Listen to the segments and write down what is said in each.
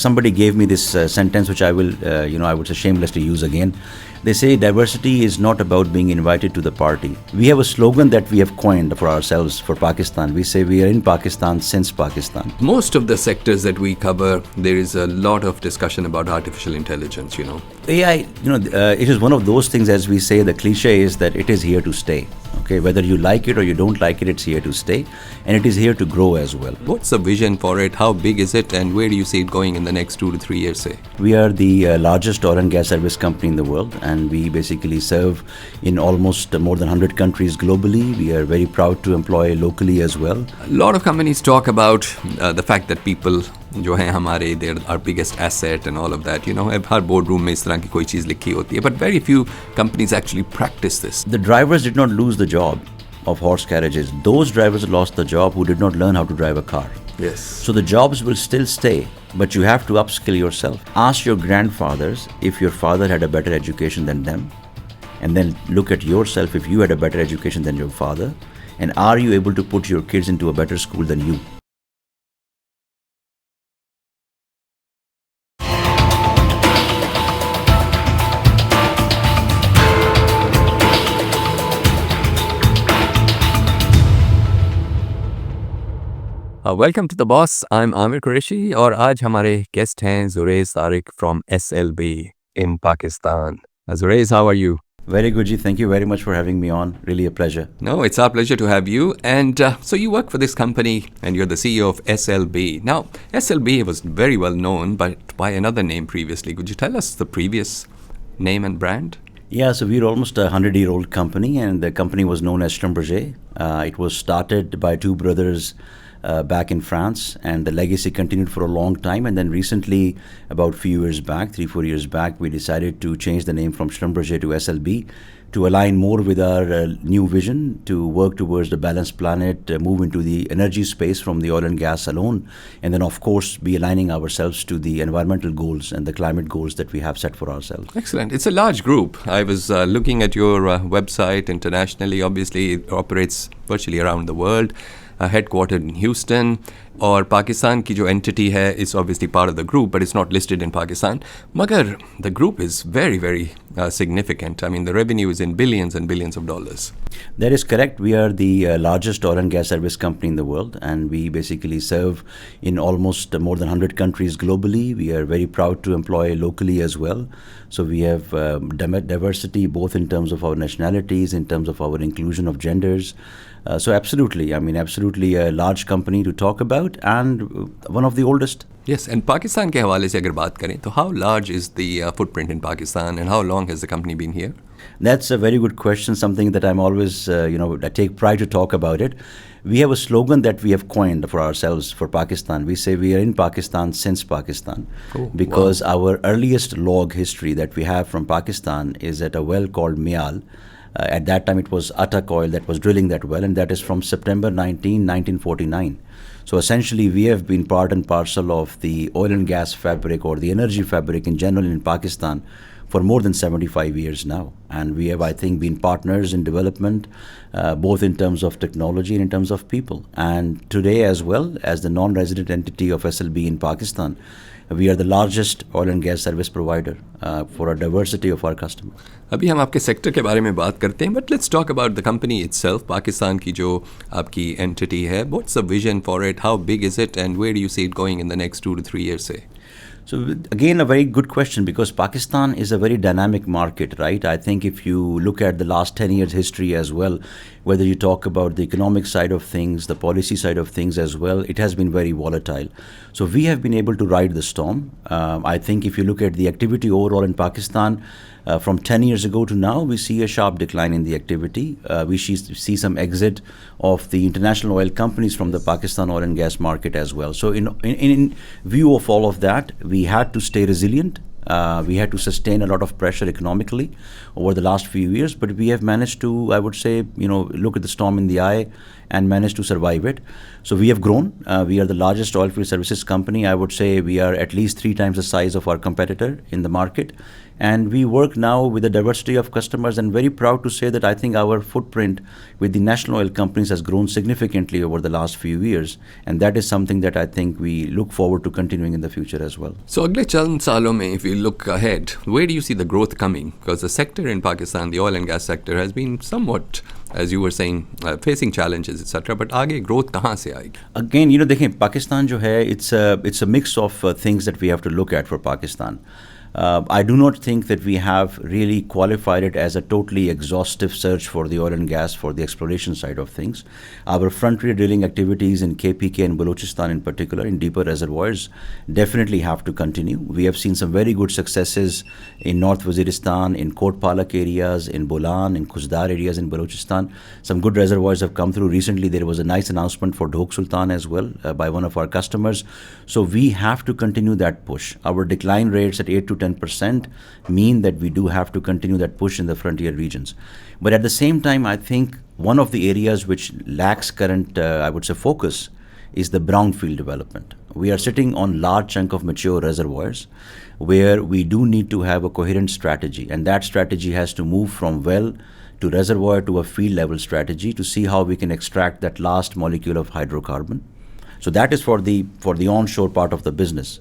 Somebody gave me this sentence, which I will, I would say shamelessly use again. They say diversity is not about being invited to the party. We have a slogan that we have coined for ourselves for Pakistan. We say we are in Pakistan since Pakistan. Most of the sectors that we cover, there is a lot of discussion about artificial intelligence, AI, it is one of those things, as we say, the cliche is that it is here to stay. Okay, whether you like it or you don't like it, it's here to stay, and it is here to grow as well. What's the vision for it? How big is it, and where do you see it going in the next 2 to 3 years, say? We are the largest oil and gas service company in the world, and we basically serve in almost more than 100 countries globally. We are very proud to employ locally as well. A lot of companies talk about the fact that people जो हैं हमारे, they're our biggest asset and all of that, her boardroom में इस तरह की कोई चीज़ लिखी होती है, but very few companies actually practice this. The drivers did not lose the job of horse carriages. Those drivers lost the job who did not learn how to drive a car. Yes. So the jobs will still stay, but you have to upskill yourself. Ask your grandfathers if your father had a better education than them, and then look at yourself if you had a better education than your father, and are you able to put your kids into a better school than you? Welcome to The Boss. I'm Amir Qureshi और आज हमारे guest हैं Zaurayze Tarique from SLB in Pakistan. Zaurayze, how are you? Very good, Ji. Thank you very much for having me on. Really a pleasure. No, it's our pleasure to have you. And so you work for this company and you're the CEO of SLB. Now, SLB was very well known, but by another name previously. Could you tell us the previous name and brand? Yeah, so we're almost a 100-year-old company, and the company was known as Schlumberger. It was started by two brothers back in France, and the legacy continued for a long time. And then recently, about 3-4 years back, we decided to change the name from Schlumberger to SLB to align more with our new vision to work towards the balanced planet, move into the energy space from the oil and gas alone, and then of course be aligning ourselves to the environmental goals and the climate goals that we have set for ourselves. Excellent. It's a large group. I was looking at your website internationally. Obviously, it operates virtually around the world. Headquartered in Houston, और पाकिस्तान की जो entity है is obviously part of the group, but it's not listed in Pakistan. मगर the group is very, very significant. I mean, the revenue is in billions and billions of dollars. That is correct. We are the largest oil and gas service company in the world, and we basically serve in almost more than 100 countries globally. We are very proud to employ locally as well. So we have diversity both in terms of our nationalities, in terms of our inclusion of genders. So absolutely a large company to talk about, and one of the oldest. Yes, and Pakistan के हवाले से अगर बात करें, तो how large is the footprint in Pakistan, and how long has the company been here? That's a very good question, something that I'm always, I take pride to talk about it. We have a slogan that we have coined for ourselves for Pakistan. We say we are in Pakistan since Pakistan, because our earliest log history that we have from Pakistan is at a well called Mial. At that time, it was Atak Oil that was drilling that well, and that is from September 1949. So essentially, we have been part and parcel of the oil and gas fabric, or the energy fabric in general in Pakistan, for more than 75 years now. And we have, I think, been partners in development, both in terms of technology and in terms of people. And today as well, as the non-resident entity of SLB in Pakistan, we are the largest oil and gas service provider for a diversity of our customers. अभी हम आपके sector के बारे में बात करते हैं, but let's talk about the company itself. Pakistan की जो आपकी entity है, what's the vision for it? How big is it, and where do you see it going in the next 2 to 3 years, say? So again, a very good question, because Pakistan is a very dynamic market, right? I think if you look at the last 10 years history as well, whether you talk about the economic side of things, the policy side of things as well, it has been very volatile. So we have been able to ride the storm. I think if you look at the activity overall in Pakistan, from 10 years ago to now, we see a sharp decline in the activity. We see some exit of the international oil companies from the Pakistan oil and gas market as well. So in view of all of that, we had to stay resilient. We had to sustain a lot of pressure economically over the last few years, but we have managed to, I would say, look at the storm in the eye and managed to survive it. So we have grown. We are the largest oilfield services company. I would say we are at least 3 times the size of our competitor in the market. And we work now with a diversity of customers, and very proud to say that I think our footprint with the national oil companies has grown significantly over the last few years. And that is something that I think we look forward to continuing in the future as well. So agle chand saalon mein, if we look ahead, where do you see the growth coming? Because the sector in Pakistan, the oil and gas sector, has been somewhat, as you were saying, facing challenges, etc. But aage growth kahan se aayegi? Again, dekhiye, Pakistan jo hai, it's a mix of things that we have to look at for Pakistan. I do not think that we have really qualified it as a totally exhaustive search for the oil and gas for the exploration side of things. Our frontier drilling activities in KPK and Balochistan in particular, in deeper reservoirs, definitely have to continue. We have seen some very good successes in North Waziristan, in Kot Palak areas, in Bolan, in Khuzdar areas in Balochistan. Some good reservoirs have come through. Recently, there was a nice announcement for Dhok Sultan as well by one of our customers. So we have to continue that push. Our decline rates at 8 to 10% mean that we do have to continue that push in the frontier regions. But at the same time, I think one of the areas which lacks current, I would say, focus is the brownfield development. We are sitting on large chunk of mature reservoirs where we do need to have a coherent strategy, and that strategy has to move from well to reservoir to a field level strategy to see how we can extract that last molecule of hydrocarbon. So that is for the onshore part of the business.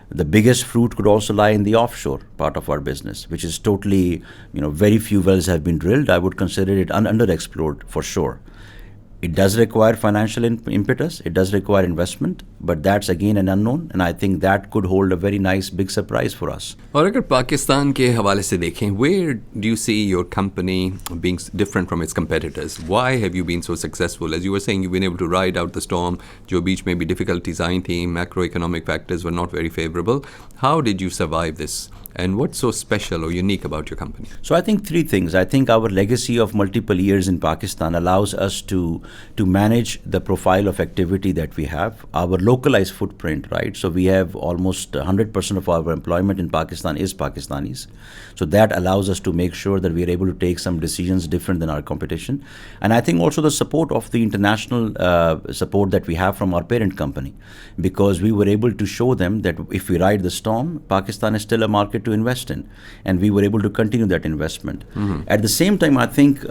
The biggest fruit could also lie in the offshore part of our business, which is totally, very few wells have been drilled. I would consider it underexplored for sure. It does require financial impetus, it does require investment, but that's again an unknown, and I think that could hold a very nice big surprise for us. और अगर पाकिस्तान के हवाले से देखें, where do you see your company being different from its competitors? Why have you been so successful? As you were saying, you've been able to ride out the storm. जो बीच में भी difficulties आई थी, macroeconomic factors were not very favorable. How did you survive this? And what's so special or unique about your company? So I think 3 things. I think our legacy of multiple years in Pakistan allows us to manage the profile of activity that we have. Our localized footprint, right? So we have almost 100% of our employment in Pakistan is Pakistanis. So that allows us to make sure that we are able to take some decisions different than our competition. And I think also the support of the international support that we have from our parent company, because we were able to show them that if we ride the storm, Pakistan is still a market to invest in, and we were able to continue that investment. At the same time, I think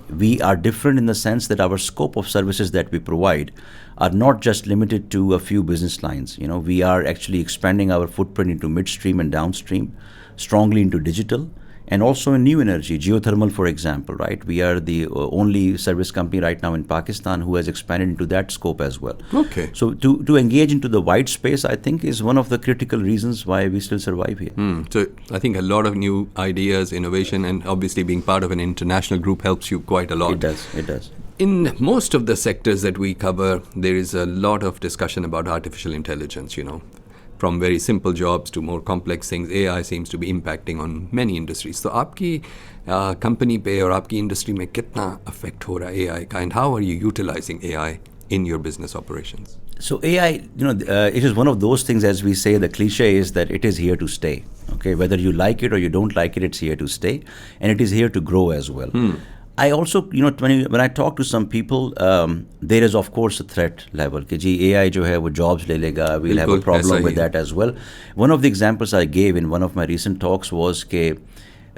we are different in the sense that our scope of services that we provide are not just limited to a few business lines. We are actually expanding our footprint into midstream and downstream, strongly into digital, and also in new energy, geothermal, for example, right? We are the only service company right now in Pakistan who has expanded into that scope as well. Okay. So to engage into the wide space, I think, is one of the critical reasons why we still survive here. So I think a lot of new ideas, innovation, and obviously being part of an international group helps you quite a lot. It does. In most of the sectors that we cover, there is a lot of discussion about artificial intelligence, From very simple jobs to more complex things, AI seems to be impacting on many industries. So आपकी company पे और आपकी industry में कितना affect हो रहा है AI का, and how are you utilizing AI in your business operations? So AI, it is one of those things, as we say, the cliche is that it is here to stay. Okay, whether you like it or you don't like it, it's here to stay, and it is here to grow as well. I also, when I talk to some people, there is of course a threat level. कि जी AI जो है वो jobs ले लेगा, we'll have a problem with that as well. One of the examples I gave in one of my recent talks was that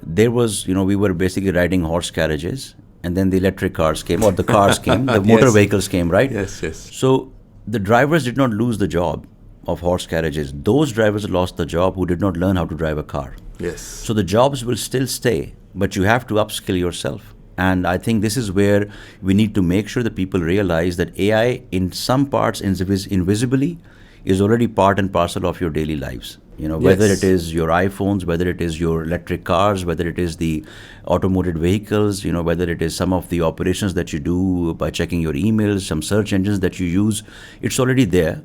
there was, we were basically riding horse carriages, and then the electric cars came, or the cars came, the motor vehicles came, right? Yes. So the drivers did not lose the job of horse carriages. Those drivers lost the job who did not learn how to drive a car. Yes. So the jobs will still stay, but you have to upskill yourself. And I think this is where we need to make sure that people realize that AI in some parts invisibly is already part and parcel of your daily lives. Whether it is your iPhones, whether it is your electric cars, whether it is the automated vehicles, whether it is some of the operations that you do by checking your emails, some search engines that you use, it's already there.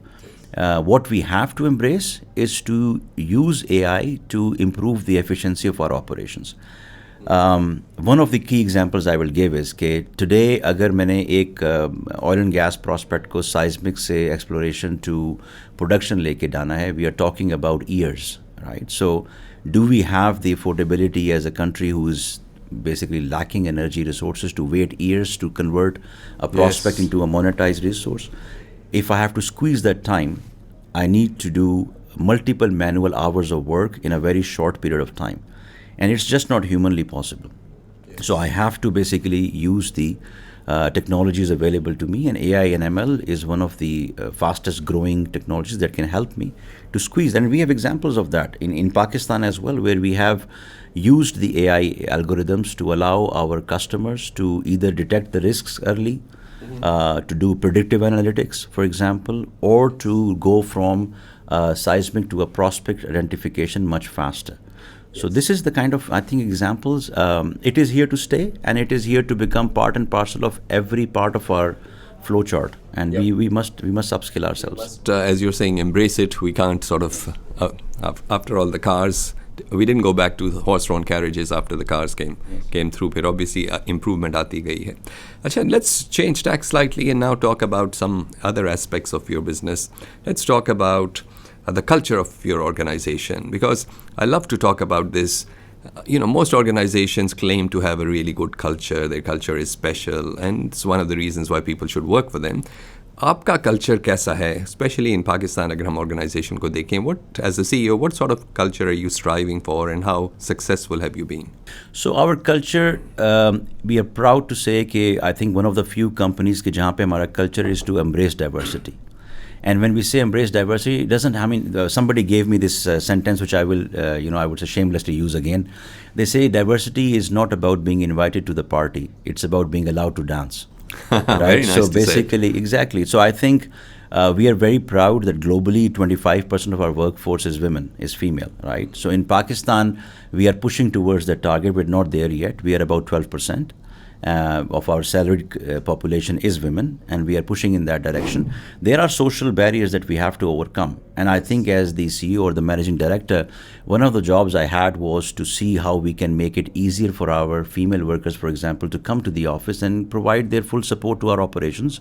What we have to embrace is to use AI to improve the efficiency of our operations. One of the key examples I will give is that today अगर मैंने एक oil and gas prospect को seismic से exploration to production लेके Dana है, we are talking about years, right? So do we have the affordability as a country who is basically lacking energy resources to wait years to convert a prospect into a monetized resource? If I have to squeeze that time, I need to do multiple manual hours of work in a very short period of time. And it's just not humanly possible. So I have to basically use the technologies available to me, and AI and ML is one of the fastest growing technologies that can help me to squeeze. And we have examples of that in Pakistan as well, where we have used the AI algorithms to allow our customers to either detect the risks early, to do predictive analytics, for example, or to go from seismic to a prospect identification much faster. So this is the kind of, I think, examples. It is here to stay, and it is here to become part and parcel of every part of our flowchart. And we must upskill ourselves. As you're saying, embrace it. We can't sort of, after all the cars, we didn't go back to the horse-drawn carriages after the cars came through. But obviously, improvement aati gayi hai. Achha, let's change tack slightly and now talk about some other aspects of your business. Let's talk about the culture of your organization, because I love to talk about this. Most organizations claim to have a really good culture. Their culture is special, and it's one of the reasons why people should work for them. Aapka culture kaisa hai, especially in Pakistan? Agar hum organization ko dekhein, as a CEO, what sort of culture are you striving for, and how successful have you been? So our culture, we are proud to say that I think one of the few companies ke jahan pe hamara culture is to embrace diversity. And when we say embrace diversity, it doesn't, somebody gave me this sentence, which I will, I would say shamelessly use again. They say diversity is not about being invited to the party. It's about being allowed to dance. Right? Very nice so to basically, say. Exactly. So I think we are very proud that globally 25% of our workforce is women, is female, right? So in Pakistan, we are pushing towards that target. We're not there yet. We are about 12%. Of our salaried population is women, and we are pushing in that direction. There are social barriers that we have to overcome, and I think as the CEO or the managing director, one of the jobs I had was to see how we can make it easier for our female workers, for example, to come to the office and provide their full support to our operations.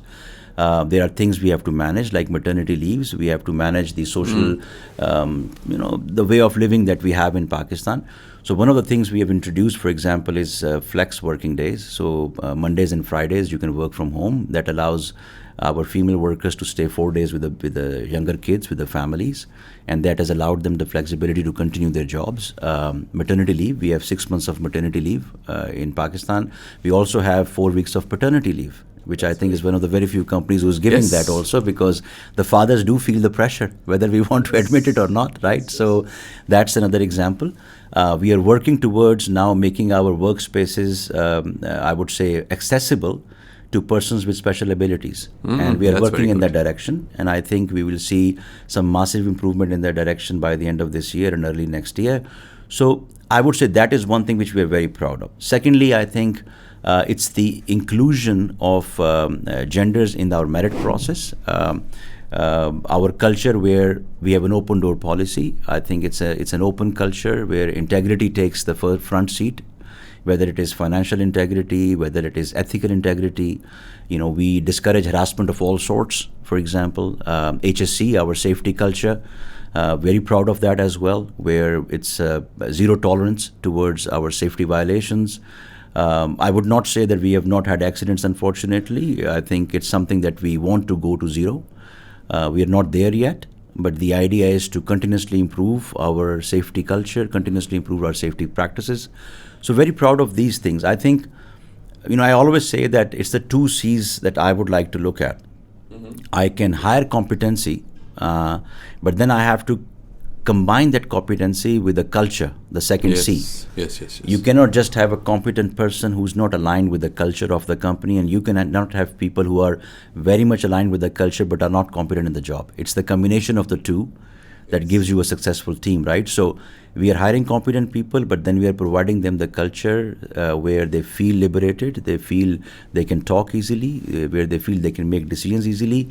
There are things we have to manage, like maternity leaves. We have to manage the social, the way of living that we have in Pakistan. So one of the things we have introduced, for example, is flex working days. So Mondays and Fridays you can work from home. That allows our female workers to stay 4 days with the younger kids, with the families, and that has allowed them the flexibility to continue their jobs. Maternity leave, we have 6 months of maternity leave in Pakistan. We also have 4 weeks of paternity leave, which I think is one of the very few companies who's giving that also, because the fathers do feel the pressure, whether we want to admit it or not, right? So that's another example. We are working towards now making our workspaces, I would say, accessible to persons with special abilities. And we are working in that direction. And I think we will see some massive improvement in that direction by the end of this year and early next year. So I would say that is one thing which we are very proud of. Secondly, I think it's the inclusion of genders in our merit process. Our culture, where we have an open door policy, I think it's an open culture where integrity takes the front seat, whether it is financial integrity, whether it is ethical integrity. We discourage harassment of all sorts, for example. HSC, our safety culture, very proud of that as well, where it's zero tolerance towards our safety violations. I would not say that we have not had accidents, unfortunately. I think it's something that we want to go to zero. We are not there yet, but the idea is to continuously improve our safety culture, continuously improve our safety practices. So very proud of these things. I think, I always say that it's the 2 C's that I would like to look at. I can hire competency, but then I have to combine that competency with the culture, the second C. Yes. You cannot just have a competent person who's not aligned with the culture of the company, and you cannot have people who are very much aligned with the culture but are not competent in the job. It's the combination of the two that gives you a successful team, right? So we are hiring competent people, but then we are providing them the culture where they feel liberated, they feel they can talk easily, where they feel they can make decisions easily.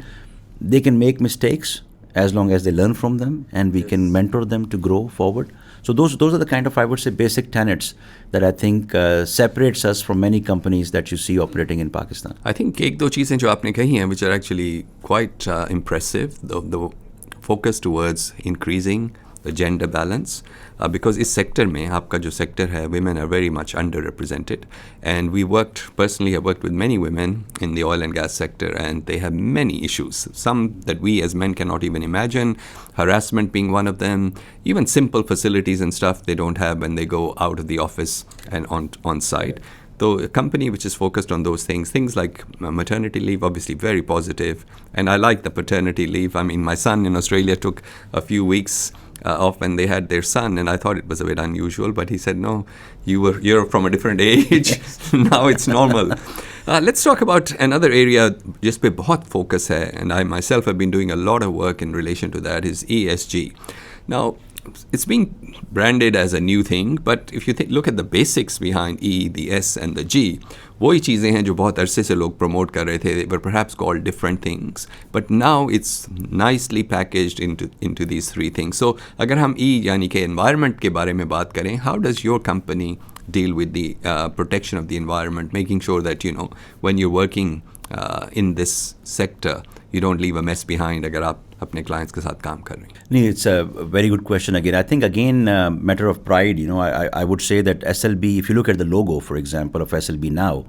They can make mistakes as long as they learn from them, and we can mentor them to grow forward. So those are the kind of, I would say, basic tenets that I think separates us from many companies that you see operating in Pakistan. I think एक दो चीज़ें जो आपने कही हैं, which are actually quite impressive, the focus towards increasing gender balance, because इस sector में आपका जो sector है, women are very much underrepresented, and we personally have worked with many women in the oil and gas sector, and they have many issues, some that we as men cannot even imagine, harassment being one of them, even simple facilities and stuff they don't have when they go out of the office and on site. So a company which is focused on those things like maternity leave, obviously very positive. And I like the paternity leave. I mean, my son in Australia took a few weeks off when they had their son, and I thought it was a bit unusual. But he said, no, you're from a different age. Now it's normal. Let's talk about another area जिस पे बहुत focus है, and I myself have been doing a lot of work in relation to that, is ESG. Now, it's being branded as a new thing, but if you look at the basics behind E, the S and the G, वही चीज़ें हैं जो बहुत अरसे से लोग promote कर रहे थे, they were perhaps called different things, but now it's nicely packaged into these three things. So अगर हम E यानी कि environment के बारे में बात करें, how does your company deal with the protection of the environment, making sure that, you know, when you're working in this sector, you don't leave a mess behind अगर आप अपने clients के साथ काम कर रहे हैं? No, it's a very good question again. I think again, matter of pride, you know, I would say that SLB, if you look at the logo, for example, of SLB now,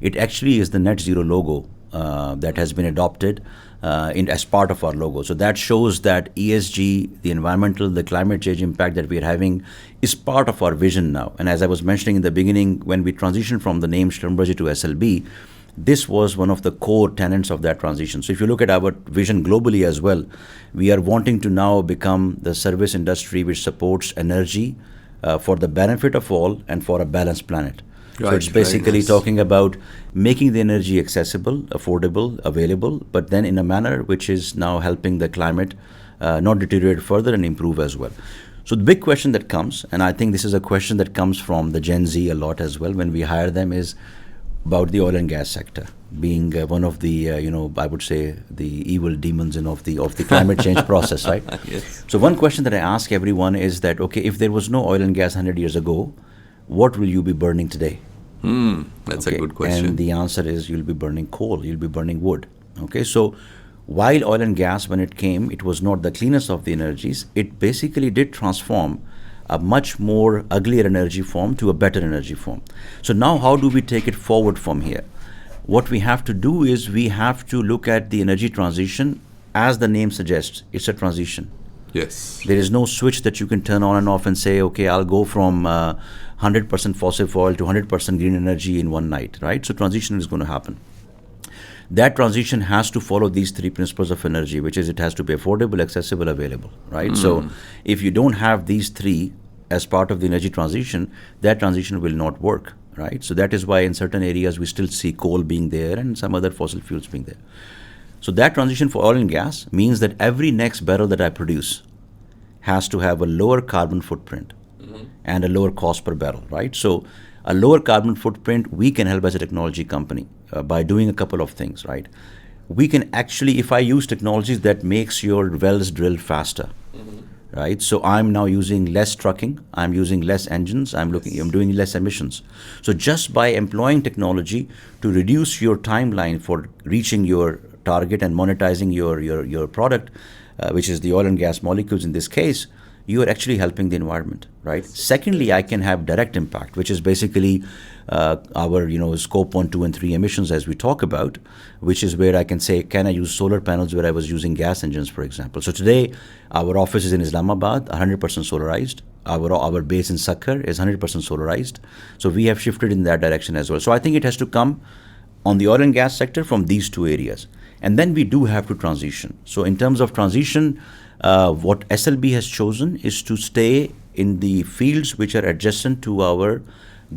it actually is the net zero logo that has been adopted as part of our logo. So that shows that ESG, the environmental, the climate change impact that we are having is part of our vision now. And as I was mentioning in the beginning, when we transitioned from the name Schlumberger to SLB, this was one of the core tenets of that transition. So if you look at our vision globally as well, we are wanting to now become the service industry which supports energy for the benefit of all and for a balanced planet. Right, so it's basically talking about making the energy accessible, affordable, available, but then in a manner which is now helping the climate not deteriorate further and improve as well. So the big question that comes, and I think this is a question that comes from the Gen Z a lot as well when we hire them, is about the oil and gas sector being one of the, I would say the evil demons of the climate change process, right? Yes. So one question that I ask everyone is that, okay, if there was no oil and gas 100 years ago, what will you be burning today? That's a good question. And the answer is you'll be burning coal, you'll be burning wood. Okay, so while oil and gas, when it came, it was not the cleanest of the energies, it basically did transform a much more uglier energy form to a better energy form. So now how do we take it forward from here? What we have to do is we have to look at the energy transition as the name suggests. It's a transition. Yes. There is no switch that you can turn on and off and say, okay, I'll go from 100% fossil fuel to 100% green energy in one night, right? So transition is going to happen. That transition has to follow these three principles of energy, which is it has to be affordable, accessible, available, right? So if you don't have these three as part of the energy transition, that transition will not work, right? So that is why in certain areas we still see coal being there and some other fossil fuels being there. So that transition for oil and gas means that every next barrel that I produce has to have a lower carbon footprint and a lower cost per barrel, right? So a lower carbon footprint, we can help as a technology company by doing a couple of things, right? We can actually, if I use technologies that makes your wells drill faster, right? So I'm now using less trucking, I'm using less engines, I'm doing less emissions. So just by employing technology to reduce your timeline for reaching your target and monetizing your product, which is the oil and gas molecules in this case, you are actually helping the environment, right? Secondly, I can have direct impact, which is basically our scope 1, 2, and 3 emissions as we talk about, which is where I can say, can I use solar panels where I was using gas engines, for example? So today, our office is in Islamabad, 100% solarized. Our base in Sakhar is 100% solarized. So we have shifted in that direction as well. So I think it has to come on the oil and gas sector from these two areas. And then we do have to transition. So in terms of transition, what SLB has chosen is to stay in the fields which are adjacent to our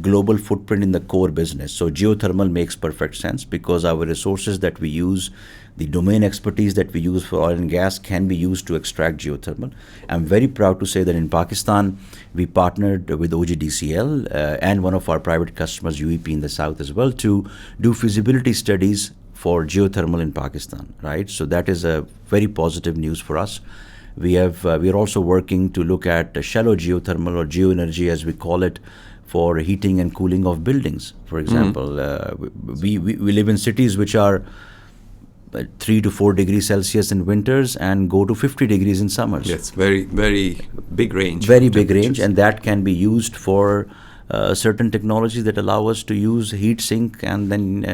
global footprint in the core business. So geothermal makes perfect sense because our resources that we use, the domain expertise that we use for oil and gas can be used to extract geothermal. I'm very proud to say that in Pakistan, we partnered with OGDCL and one of our private customers, UEP in the south as well, to do feasibility studies for geothermal in Pakistan, right? So that is a very positive news for us. We are also working to look at shallow geothermal or geoenergy as we call it for heating and cooling of buildings. For example, we live in cities which are 3 to 4 degrees Celsius in winters and go to 50 degrees in summers. Yes, very, very big range. Very big range, and that can be used for certain technologies that allow us to use heat sink and then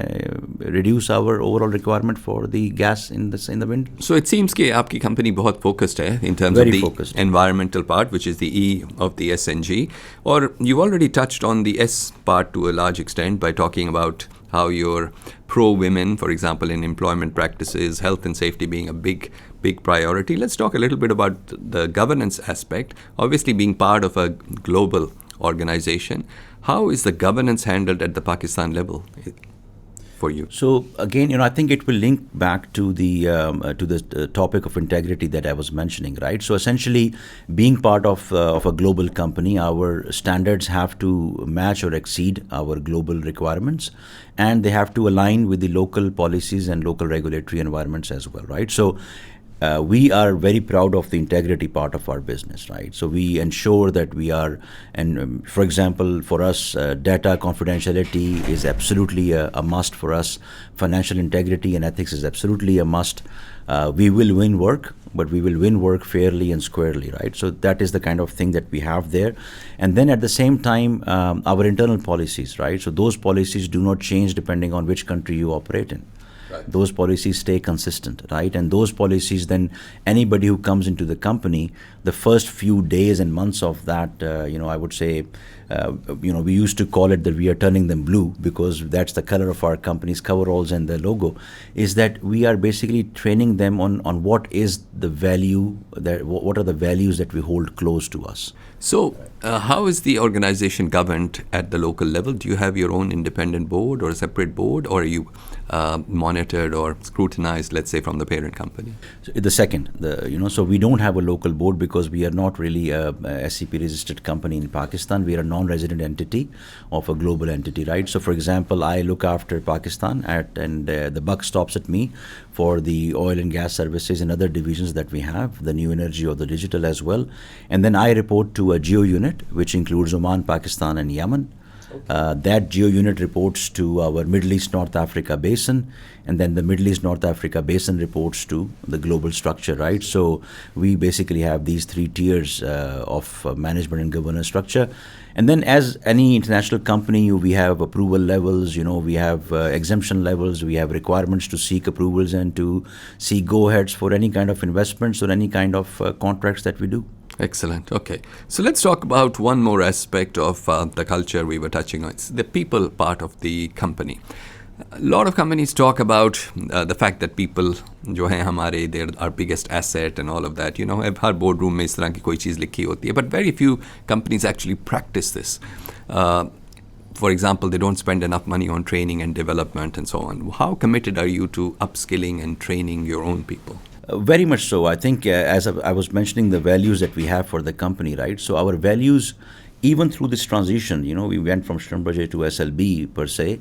reduce our overall requirement for the gas in the winter. So it seems कि आपकी company बहुत focused है in terms Very of the focused. environmental part, which is the E of the SNG. Or you already touched on the S part to a large extent by talking about how you're pro-women, for example, in employment practices, health and safety being a big priority. Let's talk a little bit about the governance aspect. Obviously, being part of a global organization, how is the governance handled at the Pakistan level for you? So again, I think it will link back to the topic of integrity that I was mentioning, right? So essentially, being part of a global company, our standards have to match or exceed our global requirements, and they have to align with the local policies and local regulatory environments as well, right? So we are very proud of the integrity part of our business, right? So we ensure that we are, and for example, for us, data confidentiality is absolutely a must for us. Financial integrity and ethics is absolutely a must. We will win work, but we will win work fairly and squarely, right? So that is the kind of thing that we have there. And then at the same time, our internal policies, right? So those policies do not change depending on which country you operate in. Right. Those policies stay consistent, right? And those policies, then anybody who comes into the company, the first few days and months of that, I would say, we used to call it that we are turning them blue because that's the color of our company's coveralls and the logo, is that we are basically training them on what is the value, what are the values that we hold close to us. So how is the organization governed at the local level? Do you have your own independent board or a separate board, or are you monitored or scrutinized, let's say, from the parent company? So the second, so we don't have a local board because we are not really a SCP registered company in Pakistan. We are a non-resident entity of a global entity, right? So for example, I look after Pakistan and the buck stops at me for the oil and gas services and other divisions that we have, the new energy or the digital as well. And then I report to a geo unit, which includes Oman, Pakistan and Yemen. That geo unit reports to our Middle East North Africa basin, and then the Middle East North Africa basin reports to the global structure, right? So we basically have these 3 tiers of management and governance structure. And then as any international company, we have approval levels, we have exemption levels, we have requirements to seek approvals and to seek go-aheads for any kind of investments or any kind of contracts that we do. Excellent. Okay. So let's talk about one more aspect of the culture we were touching on. It's the people part of the company. A lot of companies talk about the fact that people जो हैं हमारे, they're our biggest asset and all of that. Her boardroom में इस तरह की कोई चीज़ लिखी होती है. But very few companies actually practice this. For example, they don't spend enough money on training and development and so on. How committed are you to upskilling and training your own people? Very much so. I think as I was mentioning the values that we have for the company, right? So our values, even through this transition, we went from Schlumberger to SLB per se,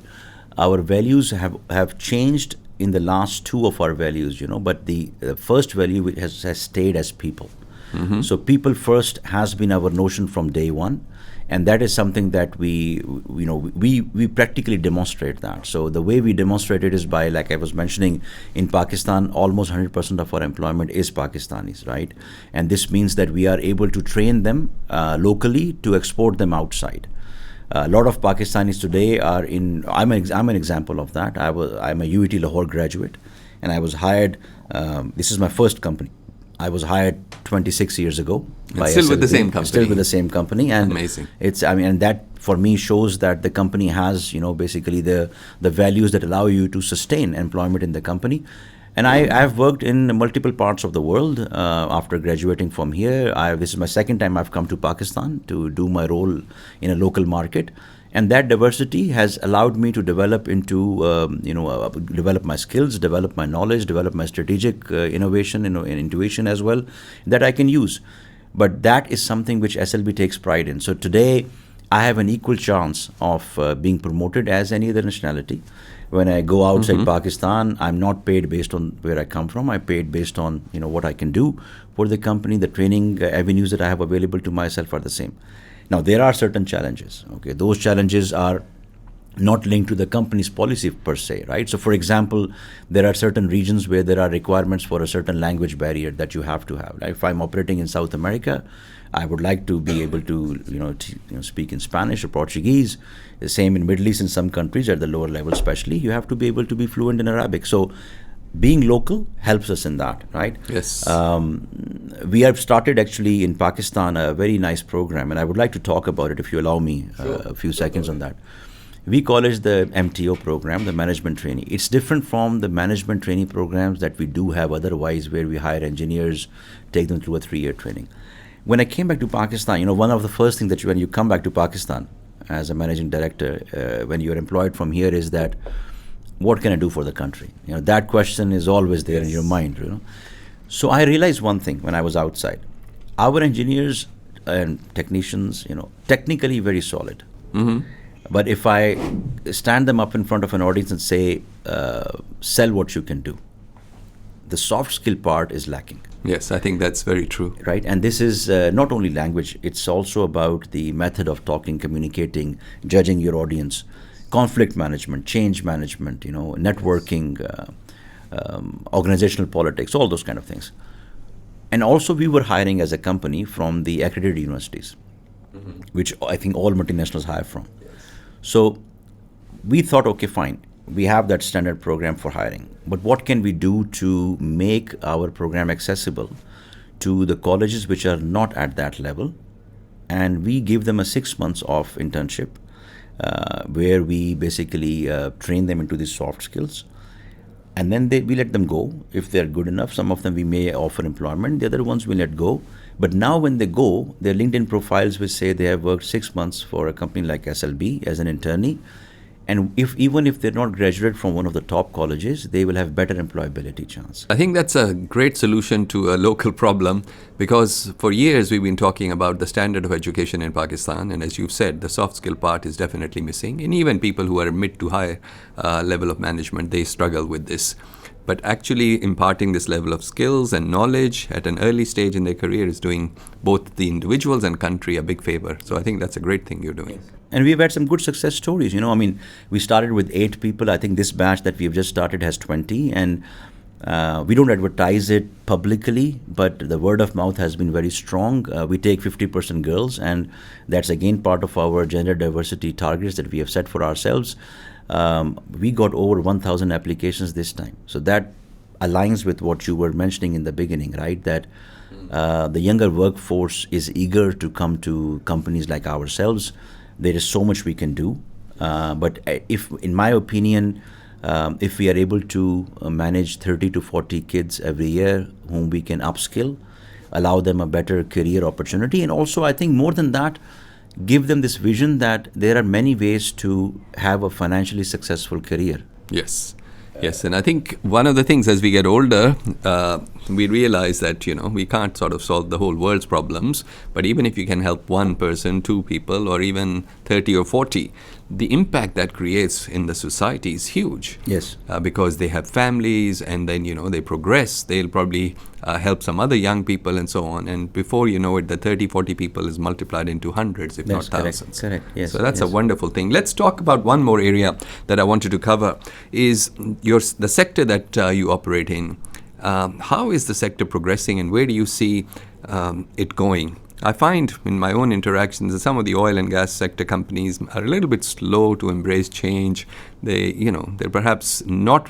our values have changed in the last 2 of our values, but the first value has stayed as people. Mm-hmm. So people first has been our notion from day one. And that is something that we practically demonstrate that. So the way we demonstrate it is by, like I was mentioning, in Pakistan, almost 100% of our employment is Pakistanis, right? And this means that we are able to train them locally to export them outside. A lot of Pakistanis today are in. I'm an example of that. I'm a UET Lahore graduate, and I was hired. This is my first company. I was hired 26 years ago. By still SLB, with the same company. Still with the same company, and amazing. And that for me shows that the company has, basically the values that allow you to sustain employment in the company. And I've worked in multiple parts of the world after graduating from here. This is my second time I've come to Pakistan to do my role in a local market. And that diversity has allowed me to develop into, develop my skills, develop my knowledge, develop my strategic innovation and intuition as well that I can use. But that is something which SLB takes pride in. So today, I have an equal chance of being promoted as any other nationality. When I go outside Pakistan, I'm not paid based on where I come from. I'm paid based on what I can do for the company. The training avenues that I have available to myself are the same. Now, there are certain challenges. Okay, those challenges are not linked to the company's policy per se, right? So, for example, there are certain regions where there are requirements for a certain language barrier that you have to have. Like if I'm operating in South America, I would like to be able to, speak in Spanish or Portuguese. The same in Middle East in some countries at the lower level, especially, you have to be able to be fluent in Arabic. So, being local helps us in that, right? Yes. We have started actually in Pakistan a very nice program, and I would like to talk about it if you allow me a few seconds on that. We call it the MTO program, the management trainee. It's different from the management trainee programs that we do have otherwise, where we hire engineers, take them through a 3-year training. When I came back to Pakistan, one of the first things that when you come back to Pakistan as a managing director, when you're employed from here, is that, what can I do for the country? That question is always there in your mind. So I realized one thing when I was outside. Our engineers and technicians, technically very solid. Mm-hmm. But if I stand them up in front of an audience and say, sell what you can do, the soft skill part is lacking. Yes, I think that's very true. Right, and this is not only language, it's also about the method of talking, communicating, judging your audience, conflict management, change management, networking, organizational politics, all those kind of things. And also we were hiring as a company from the accredited universities, which I think all multinationals hire from. So we thought, okay, fine, we have that standard program for hiring, but what can we do to make our program accessible to the colleges which are not at that level? And we give them a 6 months of internship where we basically train them into these soft skills. And then we let them go if they're good enough. Some of them we may offer employment, the other ones we let go. But now when they go, their LinkedIn profiles will say they have worked 6 months for a company like SLB as an internee. And even if they're not graduated from one of the top colleges, they will have better employability chance. I think that's a great solution to a local problem, because for years we've been talking about the standard of education in Pakistan, and as you've said, the soft skill part is definitely missing. And even people who are mid to high level of management, they struggle with this. But actually imparting this level of skills and knowledge at an early stage in their career is doing both the individuals and country a big favor. So I think that's a great thing you're doing. And we've had some good success stories. We started with 8 people. I think this batch that we've just started has 20. And we don't advertise it publicly, but the word of mouth has been very strong. We take 50% girls, and that's again part of our gender diversity targets that we have set for ourselves. We got over 1,000 applications this time. So that aligns with what you were mentioning in the beginning, right? That the younger workforce is eager to come to companies like ourselves. There is so much we can do. But if, in my opinion, if we are able to manage 30 to 40 kids every year whom we can upskill, allow them a better career opportunity, and also I think more than that, give them this vision that there are many ways to have a financially successful career. Yes. Yes, and I think one of the things as we get older, we realize that, we can't sort of solve the whole world's problems, but even if you can help one person, 2 people, or even 30 or 40, the impact that creates in the society is huge. Yes. Because they have families, and then, they progress. They'll probably help some other young people and so on. And before you know it, the 30, 40 people is multiplied into hundreds, if not thousands. Correct. Yes. So that's a wonderful thing. Let's talk about one more area that I wanted to cover, is the sector that you operate in. How is the sector progressing, and where do you see it going? I find in my own interactions that some of the oil and gas sector companies are a little bit slow to embrace change. They're perhaps not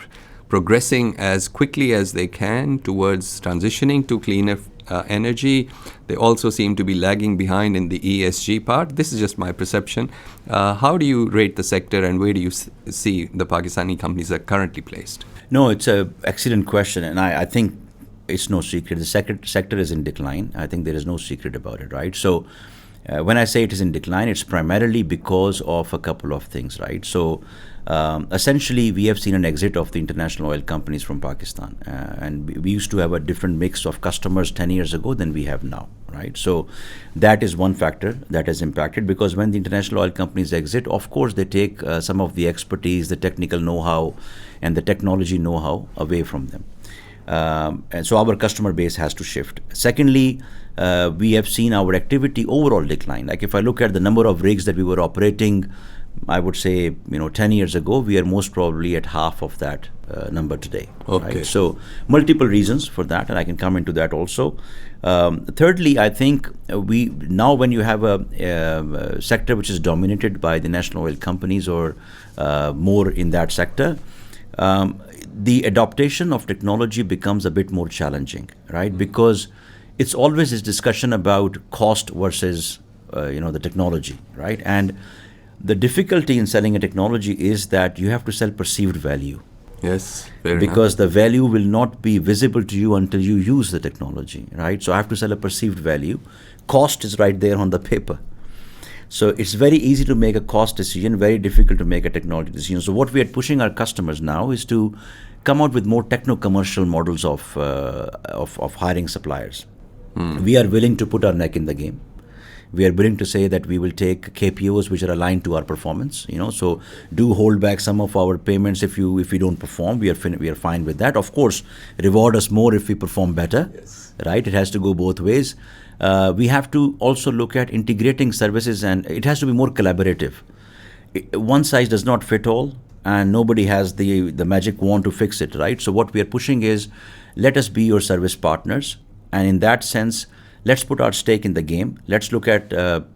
progressing as quickly as they can towards transitioning to cleaner energy. They also seem to be lagging behind in the ESG part. This is just my perception. How do you rate the sector, and where do you see the Pakistani companies are currently placed? No, it's an excellent question, and I think it's no secret. The sector is in decline. I think there is no secret about it, right? So when I say it is in decline, it's primarily because of a couple of things, right? So essentially, we have seen an exit of the international oil companies from Pakistan. And we used to have a different mix of customers 10 years ago than we have now, right? So that is one factor that has impacted, because when the international oil companies exit, of course, they take some of the expertise, the technical know-how, and the technology know-how away from them. And so our customer base has to shift. Secondly, we have seen our activity overall decline. Like if I look at the number of rigs that we were operating I would say, 10 years ago, we are most probably at half of that number today. Okay. Right? So multiple reasons for that, and I can come into that also. Thirdly, I think now when you have a sector which is dominated by the national oil companies or more in that sector, the adaptation of technology becomes a bit more challenging, right? Because it's always this discussion about cost versus the technology, right? And the difficulty in selling a technology is that you have to sell perceived value. Yes, fair Because enough. the value will not be visible to you until you use the technology, right? So I have to sell a perceived value. Cost is right there on the paper. So it's very easy to make a cost decision, very difficult to make a technology decision. So what we are pushing our customers now is to come out with more techno-commercial models of hiring suppliers. We are willing to put our neck in the game. We are willing to say that we will take KPOs which are aligned to our performance. So do hold back some of our payments if we don't perform. We are fine with that. Of course, reward us more if we perform better. Yes. Right? It has to go both ways. We have to also look at integrating services, and it has to be more collaborative. One size does not fit all, and nobody has the magic wand to fix it, right? So what we are pushing is, let us be your service partners, and in that sense, let's put our stake in the game. Let's look at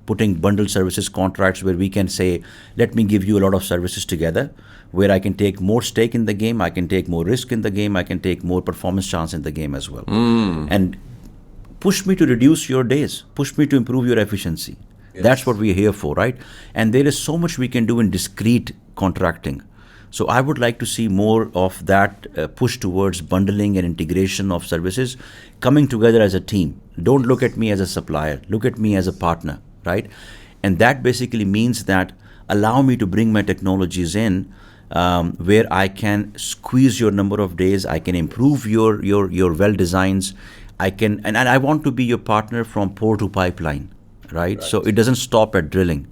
putting bundled services contracts where we can say, let me give you a lot of services together, where I can take more stake in the game, I can take more risk in the game, I can take more performance chance in the game as well. And push me to reduce your days, push me to improve your efficiency. Yes. That's what we're here for, right? And there is so much we can do in discrete contracting. So I would like to see more of that push towards bundling and integration of services, coming together as a team. Don't look at me as a supplier, look at me as a partner, right? And that basically means that allow me to bring my technologies in where I can squeeze your number of days, I can improve your well designs, and I want to be your partner from pore to pipeline, right? So it doesn't stop at drilling.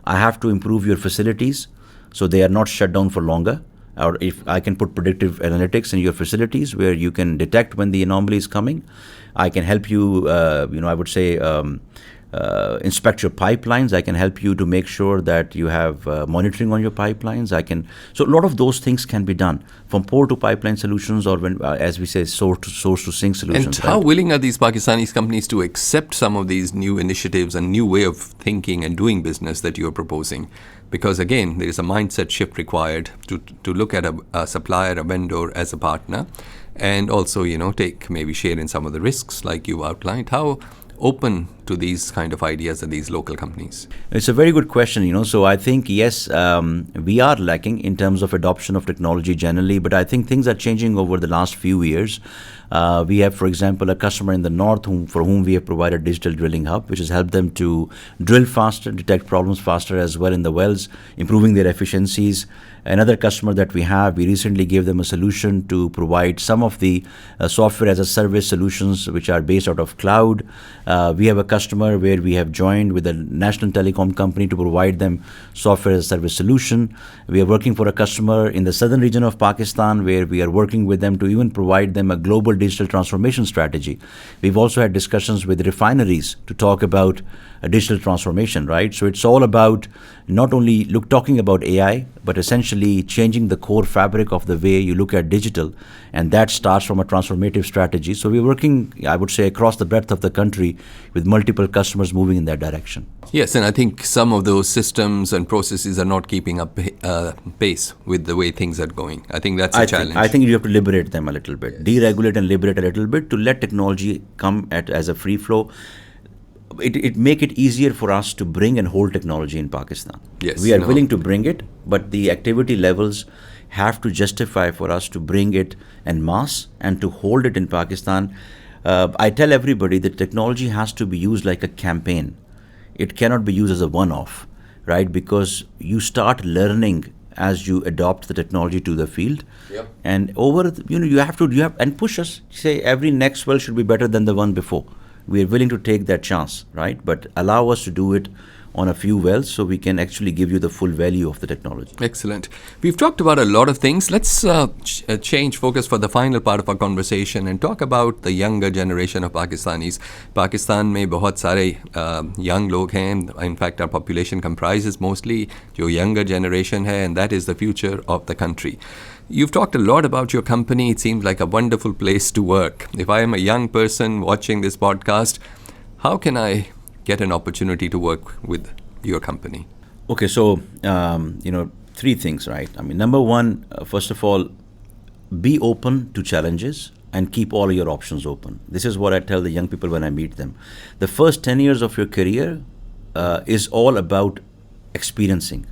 I have to improve your facilities so they are not shut down for longer. Or if I can put predictive analytics in your facilities where you can detect when the anomaly is coming, I can help you, I would say, inspect your pipelines. I can help you to make sure that you have monitoring on your pipelines. So a lot of those things can be done from pore to pipeline solutions, or when, as we say, source to sink solutions. And how willing are these Pakistani companies to accept some of these new initiatives and new way of thinking and doing business that you're proposing? Because again, there is a mindset shift required to look at a supplier, a vendor as a partner, and also, maybe share in some of the risks like you outlined. How open to these kind of ideas are these local companies? It's a very good question, So I think, yes, we are lacking in terms of adoption of technology generally, but I think things are changing over the last few years. We have, for example, a customer in the north for whom we have provided digital drilling hub, which has helped them to drill faster, detect problems faster as well in the wells, improving their efficiencies. Another customer that we recently gave them a solution to provide some of the software as a service solutions which are based out of cloud. We have a customer where we have joined with a national telecom company to provide them software as a service solution. We are working for a customer in the southern region of Pakistan where we are working with them to even provide them a global digital transformation strategy. We've also had discussions with refineries to talk about a digital transformation, right? So it's all about not only talking about AI, but essentially changing the core fabric of the way you look at digital, and that starts from a transformative strategy. So we're working, I would say, across the breadth of the country with multiple customers moving in that direction. Yes, and I think some of those systems and processes are not keeping up pace with the way things are going. I think that's a challenge. I think you have to liberate them a little bit, deregulate and liberate a little bit to let technology come as a free flow. It make it easier for us to bring and hold technology in Pakistan. Yes, we are willing to bring it, but the activity levels have to justify for us to bring it en masse and to hold it in Pakistan. I tell everybody that technology has to be used like a campaign. It cannot be used as a one-off, right? Because you start learning as you adopt the technology to the field. Yep. And you have and push us, say every next well should be better than the one before. We are willing to take that chance, right? But allow us to do it on a few wells, so we can actually give you the full value of the technology. Excellent. We've talked about a lot of things. Let's change focus for the final part of our conversation and talk about the younger generation of Pakistanis. Pakistan में बहुत सारे young लोग हैं. In fact, our population comprises mostly जो younger generation है, and that is the future of the country. You've talked a lot about your company. It seems like a wonderful place to work. If I am a young person watching this podcast, how can I get an opportunity to work with your company? Okay, so, three things, right? I mean, number one, first of all, be open to challenges and keep all your options open. This is what I tell the young people when I meet them. The first 10 years of your career is all about experiencing,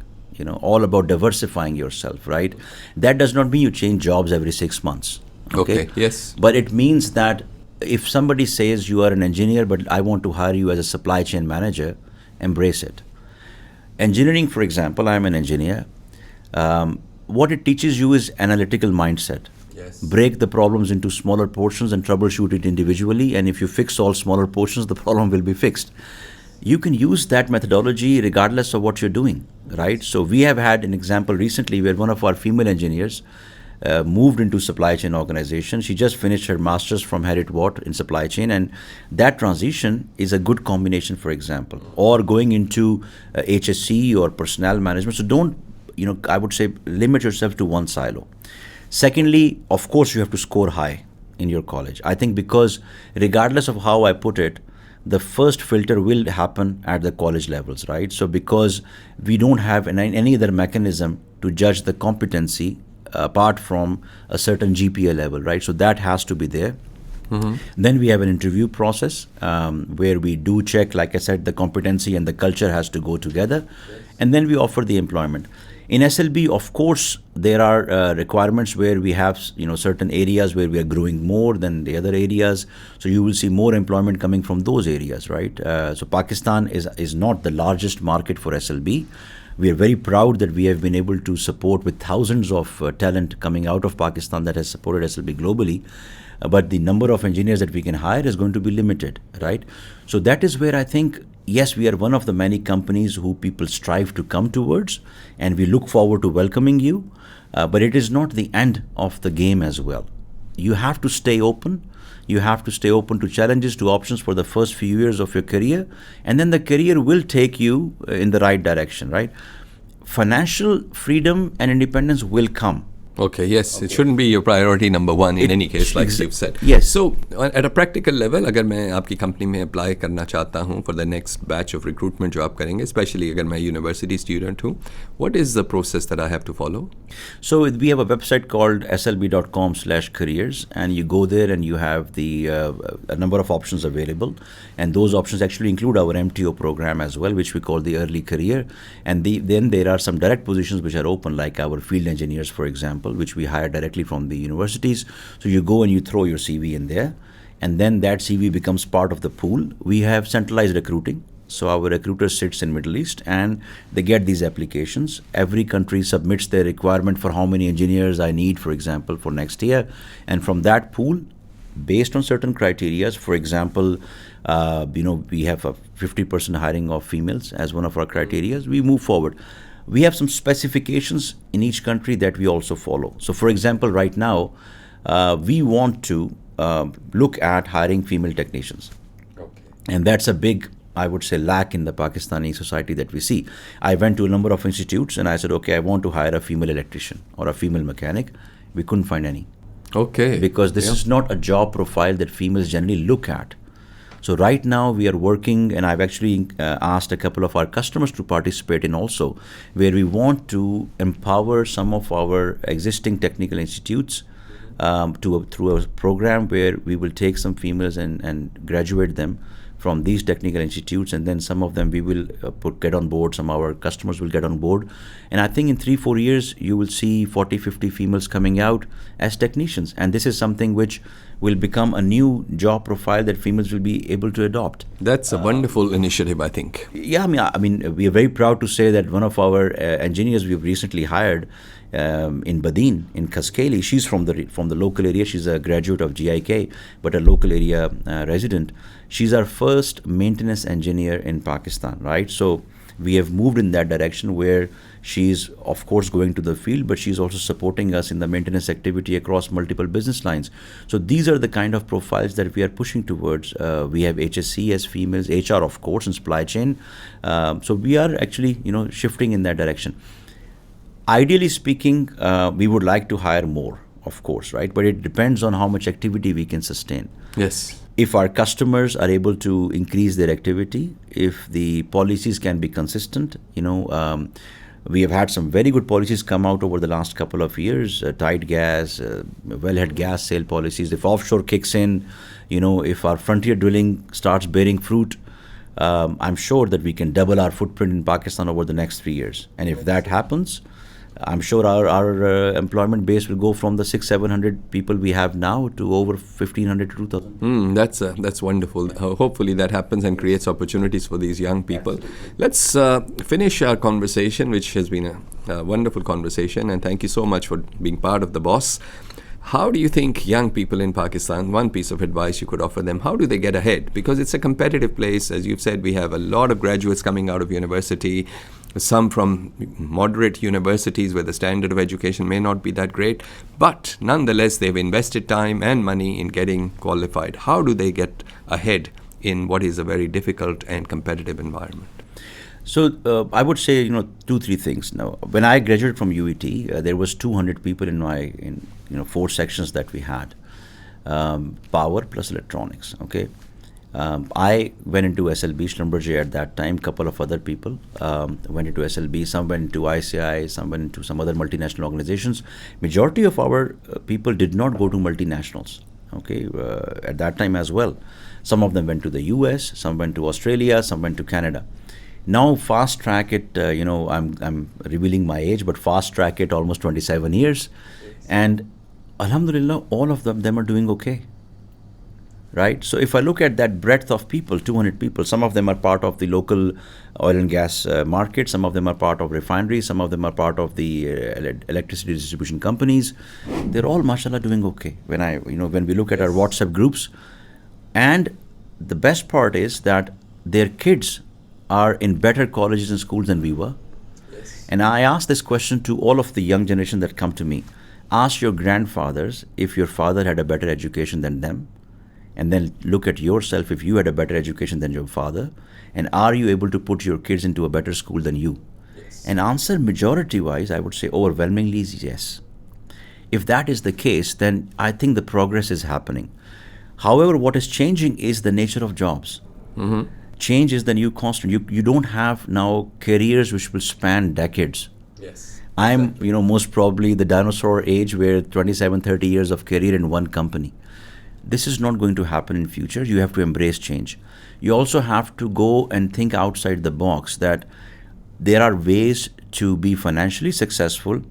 all about diversifying yourself, right? That does not mean you change jobs every 6 months. Okay, yes. But it means that if somebody says you are an engineer, but I want to hire you as a supply chain manager, embrace it. Engineering, for example, I'm an engineer. What it teaches you is analytical mindset. Yes. Break the problems into smaller portions and troubleshoot it individually. And if you fix all smaller portions, the problem will be fixed. You can use that methodology regardless of what you're doing, right? So we have had an example recently where one of our female engineers moved into supply chain organization. She just finished her master's from Harriet Watt in supply chain, and that transition is a good combination, for example, or going into HSC or personnel management. So don't, I would say, limit yourself to one silo. Secondly, of course, you have to score high in your college. I think because regardless of how I put it, the first filter will happen at the college levels, right? So because we don't have any other mechanism to judge the competency apart from a certain GPA level, right? So that has to be there. Mm-hmm. Then we have an interview process where we do check, like I said, the competency and the culture has to go together. Yes. And then we offer the employment. In SLB, of course, there are requirements where we have, certain areas where we are growing more than the other areas. So you will see more employment coming from those areas, right? So Pakistan is not the largest market for SLB. We are very proud that we have been able to support with thousands of talent coming out of Pakistan that has supported SLB globally. But the number of engineers that we can hire is going to be limited, right? So that is where I think, yes, we are one of the many companies who people strive to come towards, and we look forward to welcoming you. But it is not the end of the game as well. You have to stay open. You have to stay open to challenges, to options for the first few years of your career, and then the career will take you in the right direction, right? Financial freedom and independence will come. Okay, yes. It shouldn't be your priority number one in any case, like you've said. Yes. So, at a practical level, अगर मैं आपकी company में apply करना चाहता हूँ for the next batch of recruitment जो आप करेंगे, especially अगर मैं university student हूँ, what is the process that I have to follow? So, we have a website called slb.com/careers, and you go there and you have a number of options available, and those options actually include our MTO program as well, which we call the early career, and then there are some direct positions which are open, like our field engineers, for example, which we hire directly from the universities. So you go and you throw your CV in there, and then that CV becomes part of the pool. We have centralized recruiting. So our recruiter sits in Middle East and they get these applications. Every country submits their requirement for how many engineers I need, for example, for next year. And from that pool, based on certain criteria, for example, we have a 50% hiring of females as one of our criteria. We move forward. We have some specifications in each country that we also follow. So, for example, right now, we want to look at hiring female technicians. Okay. And that's a big, I would say, lack in the Pakistani society that we see. I went to a number of institutes and I said, okay, I want to hire a female electrician or a female mechanic. We couldn't find any. Okay. Because this is not a job profile that females generally look at. So right now we are working, and I've actually asked a couple of our customers to participate in also, where we want to empower some of our existing technical institutes through a program where we will take some females and graduate them from these technical institutes, and then some of them we will get on board, some of our customers will get on board. And I think in 3-4 years, you will see 40-50 females coming out as technicians. And this is something which will become a new job profile that females will be able to adopt. That's a wonderful initiative, I think. Yeah, I mean, we are very proud to say that one of our engineers we've recently hired in Badin, in Kaskeli, she's from the local area. She's a graduate of GIK, but a local area resident. She's our first maintenance engineer in Pakistan, right? So We have moved in that direction where she's, of course, going to the field, but she's also supporting us in the maintenance activity across multiple business lines. So these are the kind of profiles that we are pushing towards. We have HSC as females, HR, of course, and supply chain. So we are actually, shifting in that direction. Ideally speaking, we would like to hire more, of course, right? But it depends on how much activity we can sustain. Yes. If our customers are able to increase their activity, if the policies can be consistent, we have had some very good policies come out over the last couple of years, tight gas, wellhead gas sale policies. If offshore kicks in, if our frontier drilling starts bearing fruit, I'm sure that we can double our footprint in Pakistan over the next 3 years. And if that happens, I'm sure our employment base will go from the 600-700 people we have now to over 1,500 to 2,000. That's wonderful. Hopefully that happens and creates opportunities for these young people. Absolutely. Let's finish our conversation, which has been a wonderful conversation, and thank you so much for being part of The Boss. How do you think young people in Pakistan, one piece of advice you could offer them, how do they get ahead? Because it's a competitive place. As you've said, we have a lot of graduates coming out of university, some from moderate universities where the standard of education may not be that great, but nonetheless, they've invested time and money in getting qualified. How do they get ahead in what is a very difficult and competitive environment? So I would say, 2-3 things. Now, when I graduated from UET, there was 200 people in 4 sections that we had, power plus electronics. Okay, I went into SLB, Schlumberger at that time. Couple of other people went into SLB. Some went into ICI. Some went into some other multinational organizations. Majority of our people did not go to multinationals. Okay, at that time as well. Some of them went to the US. Some went to Australia. Some went to Canada. Now fast track it, I'm revealing my age, but fast track it almost 27 years. And alhamdulillah, all of them are doing okay. Right? So if I look at that breadth of people, 200 people, some of them are part of the local oil and gas market, some of them are part of refineries, some of them are part of the electricity distribution companies. They're all, mashallah, doing okay. When we look at our WhatsApp groups, and the best part is that their kids are in better colleges and schools than we were. Yes. And I ask this question to all of the young generation that come to me. Ask your grandfathers if your father had a better education than them, and then look at yourself if you had a better education than your father, and are you able to put your kids into a better school than you? Yes. And answer majority-wise, I would say overwhelmingly is yes. If that is the case, then I think the progress is happening. However, what is changing is the nature of jobs. Mm-hmm. Change is the new constant. You don't have now careers which will span decades. Yes. I'm, most probably the dinosaur age where 27, 30 years of career in one company. This is not going to happen in future. You have to embrace change. You also have to go and think outside the box that there are ways to be financially successful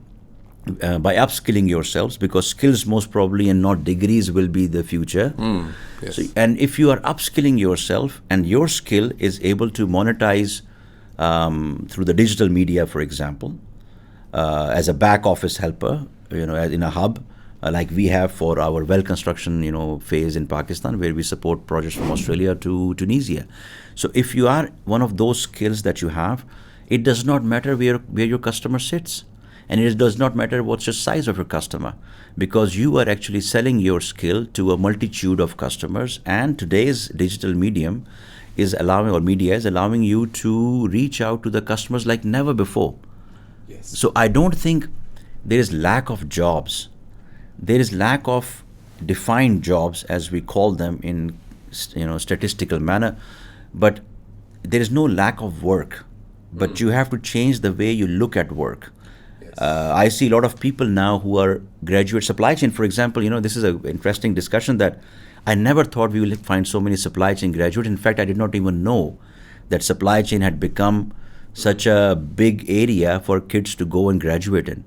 by upskilling yourselves, because skills most probably and not degrees will be the future. Yes. So, and if you are upskilling yourself and your skill is able to monetize through the digital media, for example, as a back office helper, in a hub, like we have for our well construction, phase in Pakistan, where we support projects from Australia to Tunisia. So if you are one of those skills that you have, it does not matter where your customer sits. And it does not matter what's the size of your customer, because you are actually selling your skill to a multitude of customers. And today's digital medium is allowing you to reach out to the customers like never before. Yes. So I don't think there is lack of jobs. There is lack of defined jobs, as we call them in statistical manner, but there is no lack of work. But you have to change the way you look at work. I see a lot of people now who are graduate supply chain, for example. This is an interesting discussion that I never thought we would find so many supply chain graduates. In fact, I did not even know that supply chain had become such a big area for kids to go and graduate in.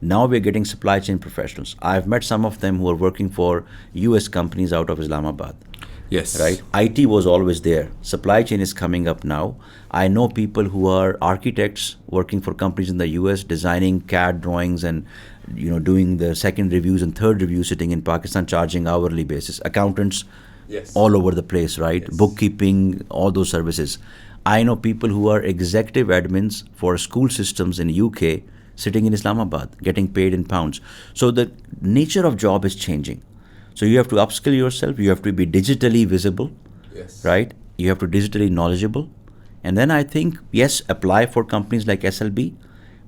Now we're getting supply chain professionals. I've met some of them who are working for US companies out of Islamabad. Yes. Right? IT was always there. Supply chain is coming up now. I know people who are architects working for companies in the US, designing CAD drawings and doing the second reviews and third reviews, sitting in Pakistan, charging hourly basis. Accountants, yes, all over the place, right? Yes. Bookkeeping, all those services. I know people who are executive admins for school systems in UK sitting in Islamabad, getting paid in pounds. So the nature of job is changing. So you have to upskill yourself, you have to be digitally visible, right? You have to be digitally knowledgeable. And then I think, yes, apply for companies like SLB,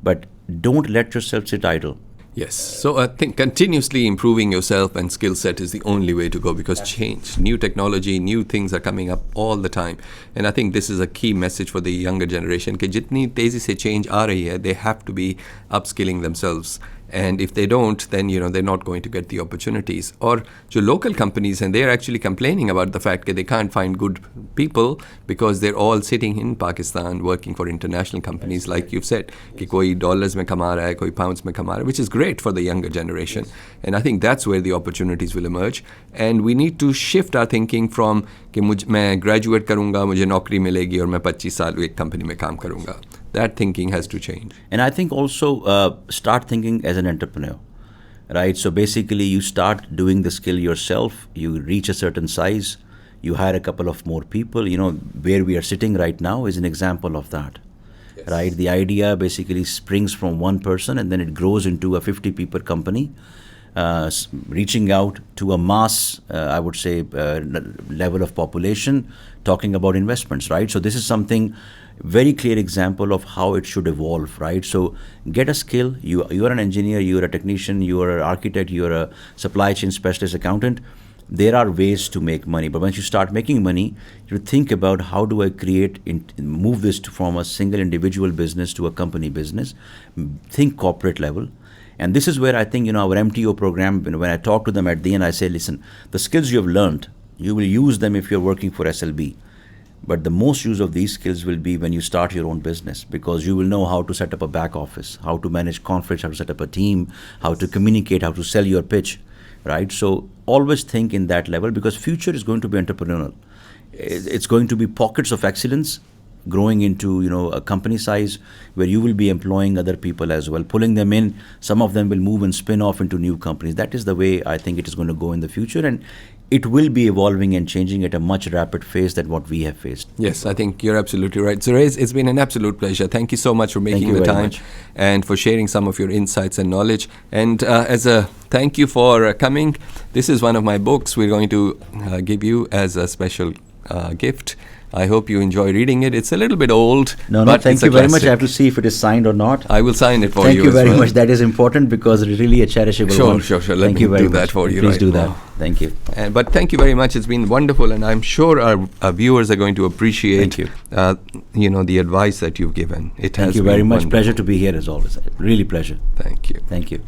but don't let yourself sit idle. Yes. So I think continuously improving yourself and skill set is the only way to go, because change, new technology, new things are coming up all the time. And I think this is a key message for the younger generation कि जितनी तेजी से change आ रही है, they have to be upskilling themselves. And if they don't, then they're not going to get the opportunities. Or जो local companies, and they're actually complaining about the fact that they can't find good people because they're all sitting in Pakistan working for international companies, like you've said, कि कोई dollars में कमा रहा है, कोई pounds में कमा रहा है, which is great for the younger generation. And I think that's where the opportunities will emerge. And we need to shift our thinking from कि मैं graduate करूँगा, मुझे नौकरी मिलेगी और मैं 25 साल एक company में काम करूँगा. That thinking has to change. And I think also start thinking as an entrepreneur, right? So basically you start doing the skill yourself, you reach a certain size, you hire a couple of more people. Where we are sitting right now is an example of that, right? The idea basically springs from one person and then it grows into a 50 people company, reaching out to a mass, I would say, level of population, talking about investments, right? So this is something very clear example of how it should evolve, right? So get a skill. You are an engineer, you are a technician, you are an architect, you are a supply chain specialist, accountant. There are ways to make money, but once you start making money, you think about how do I move this from a single individual business to a company business. Think corporate level. And this is where I think, our MTO program, when I talk to them at the end, I say, listen, the skills you have learned, you will use them if you're working for SLB. But the most use of these skills will be when you start your own business, because you will know how to set up a back office, how to manage conflicts, how to set up a team, how to communicate, how to sell your pitch, right? So always think in that level, because future is going to be entrepreneurial. It's going to be pockets of excellence growing into a company size where you will be employing other people as well, pulling them in. Some of them will move and spin off into new companies. That is the way I think it is going to go in the future, and it will be evolving and changing at a much rapid pace than what we have faced. Yes, I think you're absolutely right. Zaurayze, it's been an absolute pleasure. Thank you so much for making the time and for sharing some of your insights and knowledge. And as a thank you for coming, this is one of my books we're going to give you as a special gift. I hope you enjoy reading it. It's a little bit old. No, thank you very much. I have to see if it is signed or not. I will sign it for you. Thank you very much. That is important because it's really a cherishable one. Sure. Let me do that for you. Please do that. Thank you. But thank you very much. It's been wonderful, and I'm sure our viewers are going to appreciate the advice that you've given. Thank you very much. Pleasure to be here as always. Really pleasure. Thank you. Thank you.